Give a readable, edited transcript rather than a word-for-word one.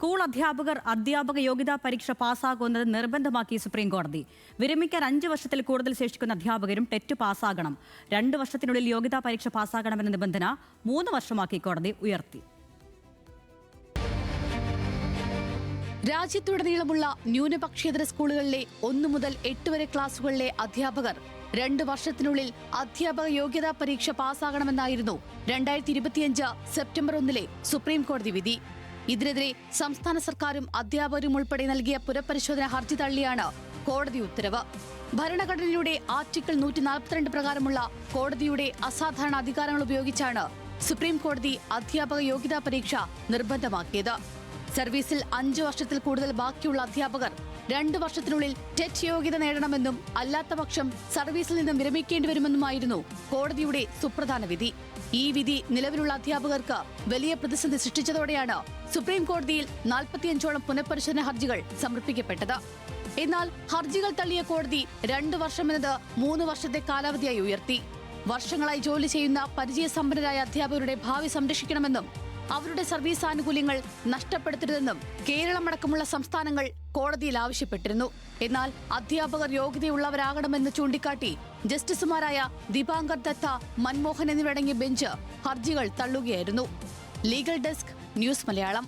School അധ്യാപകർ അധ്യാപക യോഗ്യതാ പരീക്ഷ പാസ്സാകുന്നത് നിർബന്ധമാക്കി സുപ്രീംകോടതി. വിരമിക്കാൻ 5 വർഷത്തിൽ കൂടുതൽ ശേഷിക്കുന്ന അധ്യാപകരും ടെറ്റ് പാസ്സാകണം. 2 വർഷത്തിനുള്ളിൽ യോഗ്യതാ പരീക്ഷ പാസ്സാകണമെന്ന നിബന്ധന 3 വർഷമാക്കി കോടതി ഉയർത്തി. രാജ്യത്തുടനീളമുള്ള ന്യൂനപക്ഷേതര സ്കൂളുകളിലെ 1 മുതൽ 8 വരെ ക്ലാസുകളിലെ അധ്യാപകർ 2 വർഷത്തിനുള്ളിൽ അധ്യാപക യോഗ്യതാ പരീക്ഷ പാസ്സാകണമെന്നായിരുന്നു 2025 സെപ്റ്റംബർ 1 സുപ്രീം കോടതി വിധി. ഇതിനെതിരെ സംസ്ഥാന സർക്കാരും അധ്യാപകരും ഉൾപ്പെടെ നൽകിയ പുനഃപരിശോധന ഹർജി തള്ളിയാണ് കോടതി ഉത്തരവ്. ഭരണഘടനയുടെ ആർട്ടിക്കിൾ 142 പ്രകാരമുള്ള കോടതിയുടെ അസാധാരണ അധികാരങ്ങൾ ഉപയോഗിച്ചാണ് സുപ്രീം കോടതി അധ്യാപക യോഗ്യതാ പരീക്ഷ നിർബന്ധമാക്കിയത്. സർവീസിൽ 5 വർഷത്തിൽ കൂടുതൽ ബാക്കിയുള്ള അധ്യാപകർ 2 വർഷത്തിനുള്ളിൽ ടെറ്റ് യോഗ്യത നേടണമെന്നും അല്ലാത്ത പക്ഷം സർവീസിൽ നിന്നും വിരമിക്കേണ്ടി വരുമെന്നുമായിരുന്നു കോടതിയുടെ സുപ്രധാന വിധി. ഈ വിധി നിലവിലുള്ള അധ്യാപകർക്ക് വലിയ പ്രതിസന്ധി സൃഷ്ടിച്ചതോടെയാണ് സുപ്രീം കോടതിയിൽ 45ഓളം പുനഃപരിശോധന ഹർജികൾ സമർപ്പിക്കപ്പെട്ടത്. എന്നാൽ ഹർജികൾ തള്ളിയ കോടതി 2 വർഷം എന്നത് 3 വർഷത്തെ കാലാവധിയായി ഉയർത്തി. വർഷങ്ങളായി ജോലി ചെയ്യുന്ന പരിചയസമ്പന്നരായ അധ്യാപകരുടെ ഭാവി സംരക്ഷിക്കണമെന്നും അവരുടെ സർവീസ് ആനുകൂല്യങ്ങൾ നഷ്ടപ്പെടുത്തരുതെന്നും കേരളമടക്കമുള്ള സംസ്ഥാനങ്ങൾ കോടതിയിൽ ആവശ്യപ്പെട്ടിരുന്നു. എന്നാൽ അധ്യാപകർ യോഗ്യതയുള്ളവരാകണമെന്ന് ചൂണ്ടിക്കാട്ടി ജസ്റ്റിസുമാരായ ദീപാങ്കർ ദത്ത, മൻമോഹൻ എന്നിവരടങ്ങിയ ബെഞ്ച് ഹർജികൾ തള്ളുകയായിരുന്നു. Legal desk, news Malayalam.